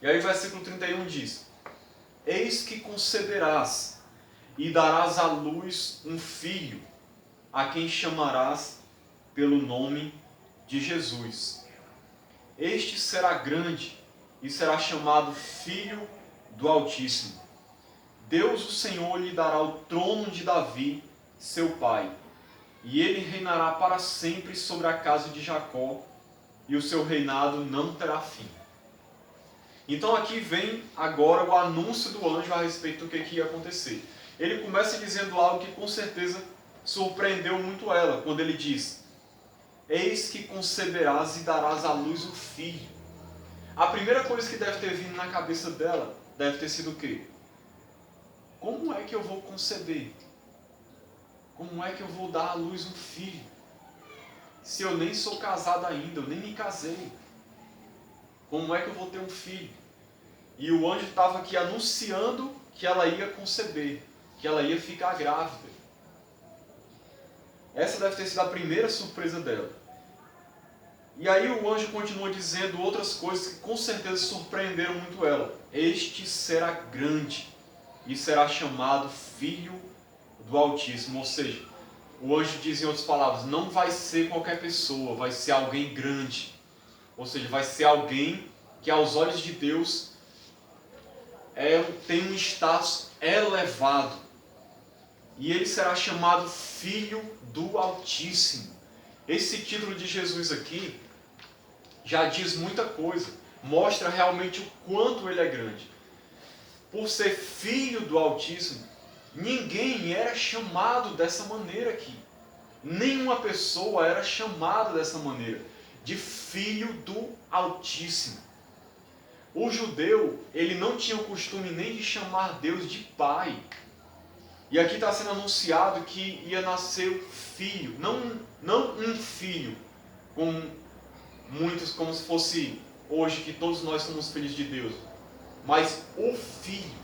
E aí o versículo 31 diz: Eis que conceberás e darás à luz um filho, a quem chamarás pelo nome de Jesus. Este será grande e será chamado Filho do Altíssimo. Deus, o Senhor, lhe dará o trono de Davi, seu pai, e ele reinará para sempre sobre a casa de Jacó, e o seu reinado não terá fim. Então aqui vem agora o anúncio do anjo a respeito do que ia acontecer. Ele começa dizendo algo que com certeza surpreendeu muito ela, quando ele diz: Eis que conceberás e darás à luz um filho. A primeira coisa que deve ter vindo na cabeça dela deve ter sido o quê? Como é que eu vou conceber? Como é que eu vou dar à luz um filho? Se eu nem sou casado ainda, eu nem me casei. Como é que eu vou ter um filho? E o anjo estava aqui anunciando que ela ia conceber, que ela ia ficar grávida. Essa deve ter sido a primeira surpresa dela. E aí o anjo continua dizendo outras coisas que com certeza surpreenderam muito ela. Este será grande e será chamado Filho do Altíssimo. Ou seja, o anjo diz em outras palavras, não vai ser qualquer pessoa, vai ser alguém grande. Ou seja, vai ser alguém que aos olhos de Deus tem um status elevado. E ele será chamado Filho do Altíssimo. Esse título de Jesus aqui já diz muita coisa. Mostra realmente o quanto ele é grande. Por ser Filho do Altíssimo, ninguém era chamado dessa maneira aqui. Nenhuma pessoa era chamada dessa maneira, de Filho do Altíssimo. O judeu, ele não tinha o costume nem de chamar Deus de Pai. E aqui está sendo anunciado que ia nascer o filho, não um filho, como muitos, como se fosse hoje que todos nós somos filhos de Deus, mas o Filho.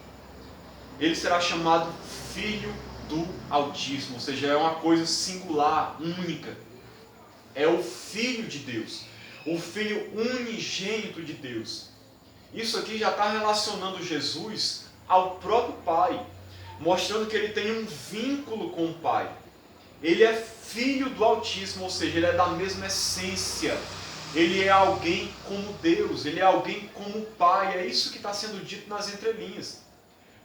Ele será chamado Filho do Altíssimo, ou seja, é uma coisa singular, única. É o Filho de Deus, o Filho unigênito de Deus. Isso aqui já está relacionando Jesus ao próprio Pai, mostrando que ele tem um vínculo com o Pai. Ele é Filho do Altíssimo, ou seja, ele é da mesma essência. Ele é alguém como Deus, ele é alguém como o Pai. É isso que está sendo dito nas entrelinhas.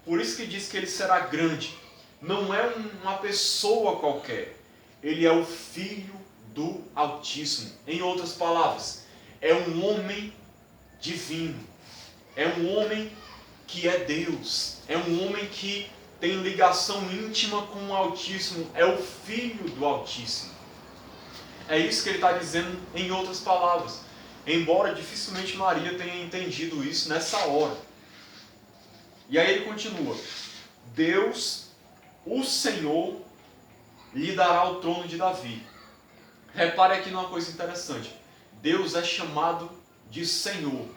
Por isso que diz que ele será grande. Não é uma pessoa qualquer. Ele é o Filho do Altíssimo. Em outras palavras, é um homem divino. É um homem que é Deus. É um homem que tem ligação íntima com o Altíssimo. É o Filho do Altíssimo. É isso que ele está dizendo em outras palavras. Embora dificilmente Maria tenha entendido isso nessa hora. E aí ele continua. Deus, o Senhor, lhe dará o trono de Davi. Repare aqui numa coisa interessante. Deus é chamado de Senhor.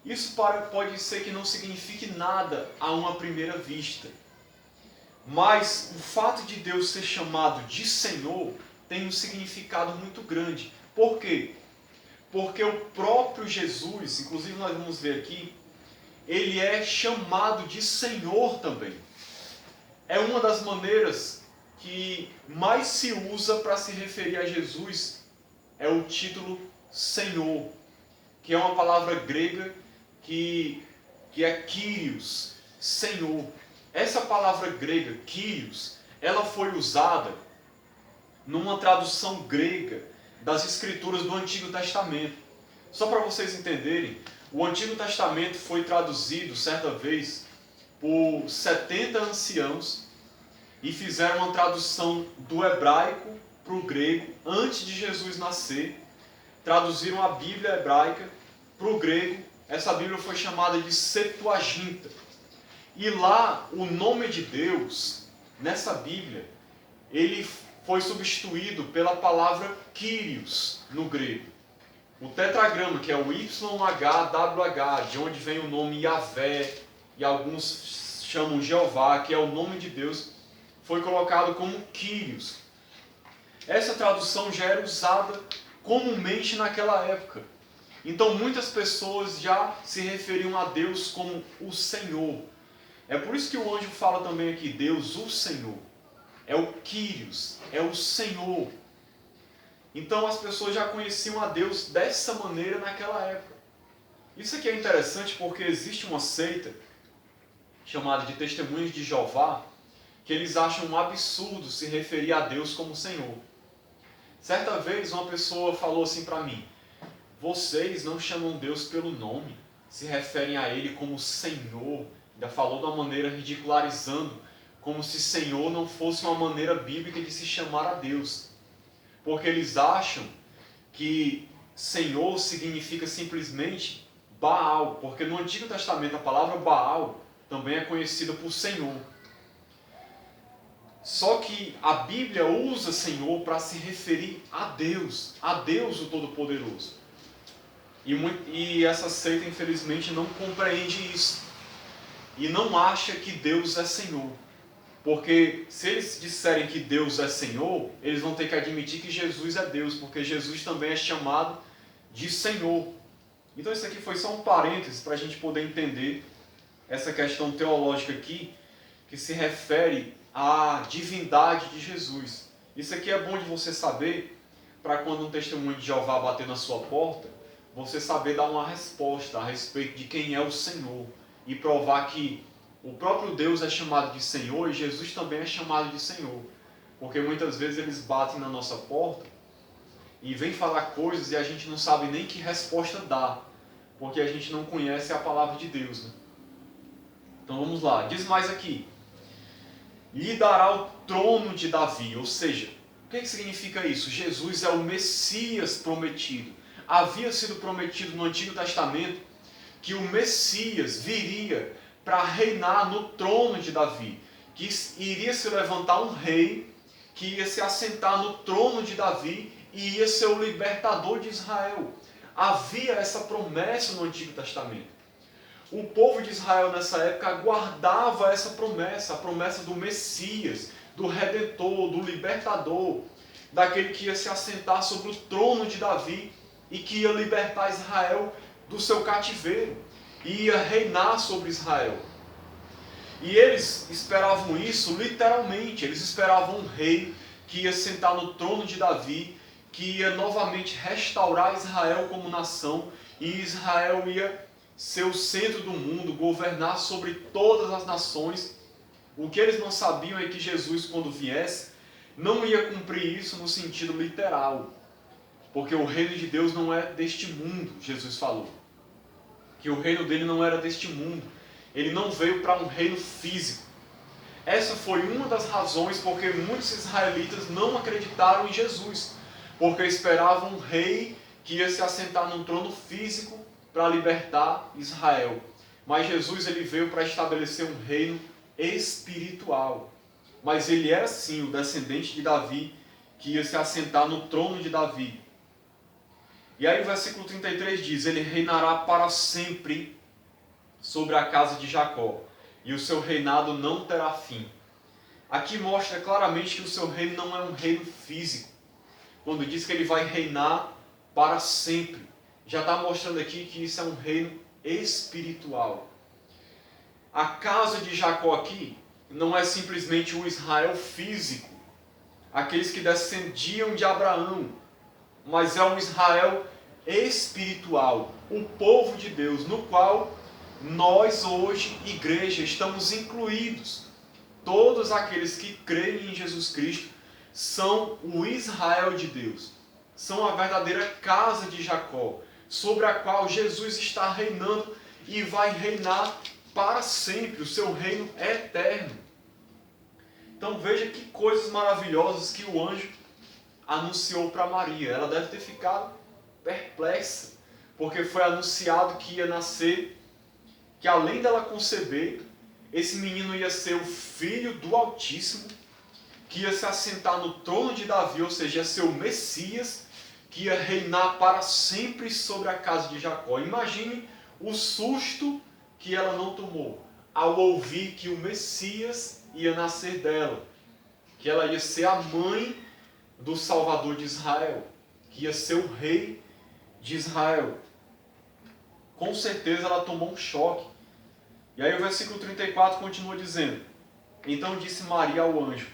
Isso pode ser que não signifique nada a uma primeira vista. Mas o fato de Deus ser chamado de Senhor tem um significado muito grande. Por quê? Porque o próprio Jesus, inclusive nós vamos ver aqui, ele é chamado de Senhor também. É uma das maneiras que mais se usa para se referir a Jesus, é o título Senhor, que é uma palavra grega que é Kyrios, Senhor. Essa palavra grega, Kyrios, ela foi usada numa tradução grega das escrituras do Antigo Testamento. Só para vocês entenderem, o Antigo Testamento foi traduzido certa vez por 70 anciãos e fizeram uma tradução do hebraico para o grego antes de Jesus nascer. Traduziram a Bíblia hebraica para o grego. Essa Bíblia foi chamada de Septuaginta. E lá, o nome de Deus, nessa Bíblia, ele foi substituído pela palavra Kyrios no grego. O tetragrama, que é o YHWH, de onde vem o nome Yahvé, e alguns chamam Jeová, que é o nome de Deus, foi colocado como Kyrios. Essa tradução já era usada comumente naquela época. Então muitas pessoas já se referiam a Deus como o Senhor. É por isso que o anjo fala também aqui, Deus, o Senhor. É o Kyrios, é o Senhor. Então as pessoas já conheciam a Deus dessa maneira naquela época. Isso aqui é interessante porque existe uma seita chamada de Testemunhas de Jeová, que eles acham um absurdo se referir a Deus como Senhor. Certa vez uma pessoa falou assim para mim, vocês não chamam Deus pelo nome, se referem a Ele como Senhor, ainda falou de uma maneira ridicularizando, como se Senhor não fosse uma maneira bíblica de se chamar a Deus. Porque eles acham que Senhor significa simplesmente Baal, porque no Antigo Testamento a palavra Baal também é conhecida por Senhor. Só que a Bíblia usa Senhor para se referir a Deus o Todo-Poderoso. E essa seita, infelizmente, não compreende isso. E não acha que Deus é Senhor. Porque se eles disserem que Deus é Senhor, eles vão ter que admitir que Jesus é Deus, porque Jesus também é chamado de Senhor. Então isso aqui foi só um parênteses para a gente poder entender essa questão teológica aqui, que se refere à divindade de Jesus. Isso aqui é bom de você saber, para quando um testemunho de Jeová bater na sua porta, você saber dar uma resposta a respeito de quem é o Senhor, e provar que o próprio Deus é chamado de Senhor e Jesus também é chamado de Senhor. Porque muitas vezes eles batem na nossa porta e vêm falar coisas e a gente não sabe nem que resposta dar, porque a gente não conhece a palavra de Deus, né? Então vamos lá, diz mais aqui. Lhe dará o trono de Davi, ou seja, o que significa isso? Jesus é o Messias prometido. Havia sido prometido no Antigo Testamento que o Messias viria para reinar no trono de Davi, que iria se levantar um rei, que ia se assentar no trono de Davi e ia ser o libertador de Israel. Havia essa promessa no Antigo Testamento. O povo de Israel nessa época aguardava essa promessa, a promessa do Messias, do Redentor, do Libertador, daquele que ia se assentar sobre o trono de Davi e que ia libertar Israel do seu cativeiro, e ia reinar sobre Israel. E eles esperavam isso literalmente, eles esperavam um rei que ia sentar no trono de Davi, que ia novamente restaurar Israel como nação, e Israel ia ser o centro do mundo, governar sobre todas as nações. O que eles não sabiam é que Jesus, quando viesse, não ia cumprir isso no sentido literal, porque o reino de Deus não é deste mundo, Jesus falou. Que o reino dele não era deste mundo. Ele não veio para um reino físico. Essa foi uma das razões porque muitos israelitas não acreditaram em Jesus, porque esperavam um rei que ia se assentar num trono físico para libertar Israel. Mas Jesus ele veio para estabelecer um reino espiritual. Mas ele era sim o descendente de Davi, que ia se assentar no trono de Davi. E aí o versículo 33 diz, ele reinará para sempre sobre a casa de Jacó, e o seu reinado não terá fim. Aqui mostra claramente que o seu reino não é um reino físico. Quando diz que ele vai reinar para sempre, já está mostrando aqui que isso é um reino espiritual. A casa de Jacó aqui não é simplesmente o Israel físico, aqueles que descendiam de Abraão, mas é um Israel espiritual, o povo de Deus, no qual nós hoje, igreja, estamos incluídos. Todos aqueles que creem em Jesus Cristo são o Israel de Deus, são a verdadeira casa de Jacó, sobre a qual Jesus está reinando e vai reinar para sempre, o seu reino é eterno. Então veja que coisas maravilhosas que o anjo anunciou para Maria. Ela deve ter ficado perplexa, porque foi anunciado que ia nascer, que além dela conceber, esse menino ia ser o filho do Altíssimo, que ia se assentar no trono de Davi, ou seja, ia ser o Messias, que ia reinar para sempre sobre a casa de Jacó. Imagine o susto que ela não tomou ao ouvir que o Messias ia nascer dela, que ela ia ser a mãe do Salvador de Israel, que ia ser o rei de Israel. com certeza ela tomou um choque. E aí o versículo 34 continua dizendo: então disse Maria ao anjo: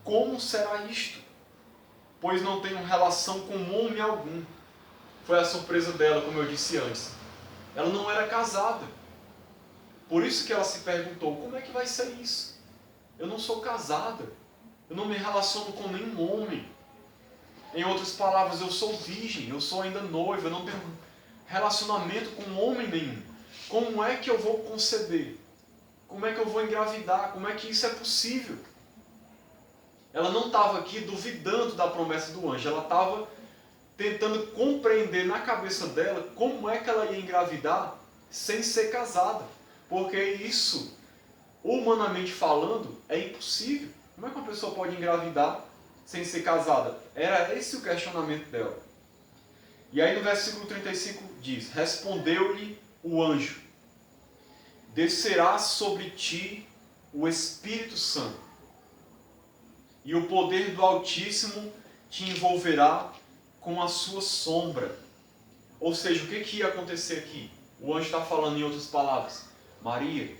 como será isto? Pois não tenho relação com homem algum. Foi a surpresa dela, como eu disse antes. Ela não era casada. Por isso que ela se perguntou: como é que vai ser isso? Eu não sou casada. Eu não me relaciono com nenhum homem. Em outras palavras, eu sou virgem, eu sou ainda noiva, eu não tenho relacionamento com homem nenhum. Como é que eu vou conceber? Como é que eu vou engravidar? Como é que isso é possível? Ela não estava aqui duvidando da promessa do anjo, ela estava tentando compreender na cabeça dela como é que ela ia engravidar sem ser casada. Porque isso, humanamente falando, é impossível. Como é que uma pessoa pode engravidar sem ser casada? Era esse o questionamento dela. E aí no versículo 35 diz: respondeu-lhe o anjo: descerá sobre ti o Espírito Santo, e o poder do Altíssimo te envolverá com a sua sombra. Ou seja, o que ia acontecer aqui? O anjo está falando em outras palavras: Maria,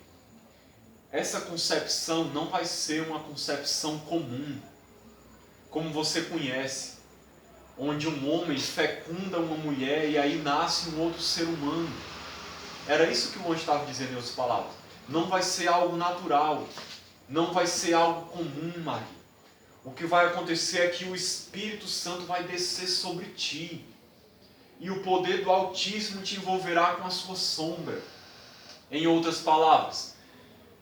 essa concepção não vai ser uma concepção comum, como você conhece, onde um homem fecunda uma mulher e aí nasce um outro ser humano. Era isso que o anjo estava dizendo em outras palavras. Não vai ser algo natural, não vai ser algo comum, Maria. O que vai acontecer é que o Espírito Santo vai descer sobre ti, e o poder do Altíssimo te envolverá com a sua sombra. Em outras palavras,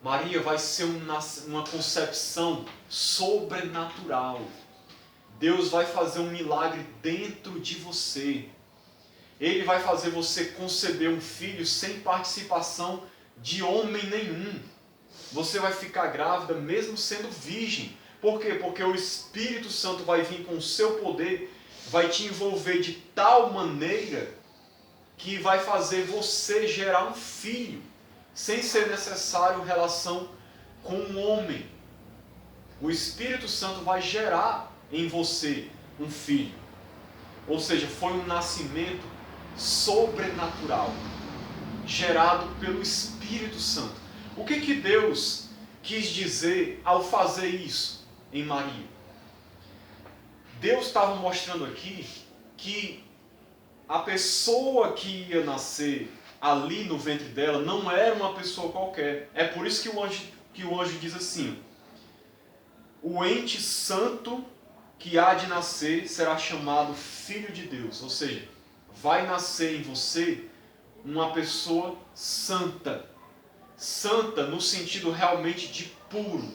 Maria vai ser uma concepção sobrenatural. Deus vai fazer um milagre dentro de você. Ele vai fazer você conceber um filho sem participação de homem nenhum. Você vai ficar grávida mesmo sendo virgem. Por quê? Porque o Espírito Santo vai vir com o seu poder, vai te envolver de tal maneira que vai fazer você gerar um filho, sem ser necessário relação com um homem. O Espírito Santo vai gerar em você um filho. Ou seja, foi um nascimento sobrenatural, gerado pelo Espírito Santo. O que Deus quis dizer ao fazer isso em Maria? Deus estava mostrando aqui que a pessoa que ia nascer ali no ventre dela não era uma pessoa qualquer. É por isso que o anjo diz assim: o ente santo que há de nascer será chamado Filho de Deus. Ou seja, vai nascer em você uma pessoa santa. Santa no sentido realmente de puro,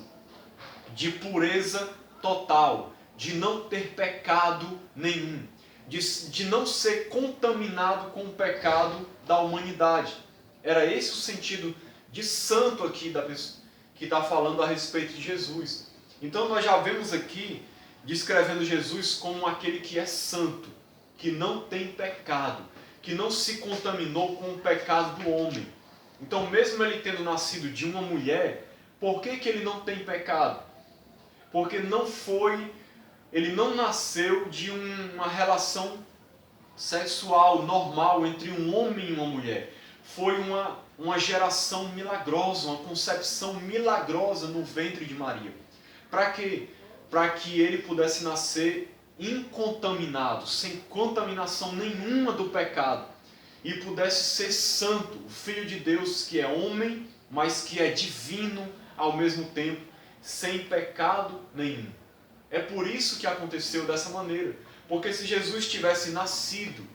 de pureza total, de não ter pecado nenhum, de não ser contaminado com o pecado da humanidade. Era esse o sentido de santo aqui da pessoa que está falando a respeito de Jesus. Então nós já vemos aqui descrevendo Jesus como aquele que é santo, que não tem pecado, que não se contaminou com o pecado do homem. Então, mesmo ele tendo nascido de uma mulher, por que ele não tem pecado? Porque ele não nasceu de uma relação sexual normal entre um homem e uma mulher. Foi uma geração milagrosa, uma concepção milagrosa no ventre de Maria. Para quê? Para que ele pudesse nascer incontaminado, sem contaminação nenhuma do pecado, e pudesse ser santo, o Filho de Deus que é homem, mas que é divino ao mesmo tempo, sem pecado nenhum. É por isso que aconteceu dessa maneira, porque se Jesus tivesse nascido,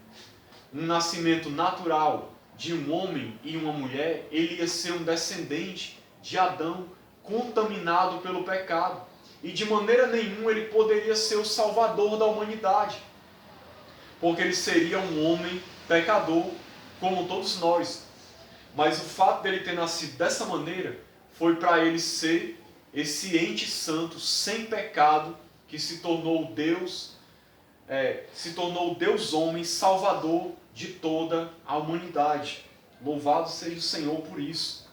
um nascimento natural de um homem e uma mulher, ele ia ser um descendente de Adão, contaminado pelo pecado. E de maneira nenhuma ele poderia ser o salvador da humanidade, porque ele seria um homem pecador, como todos nós. Mas o fato dele ter nascido dessa maneira foi para ele ser esse ente santo, sem pecado, que se tornou Deus, Deus homem, salvador de toda a humanidade. Louvado seja o Senhor por isso.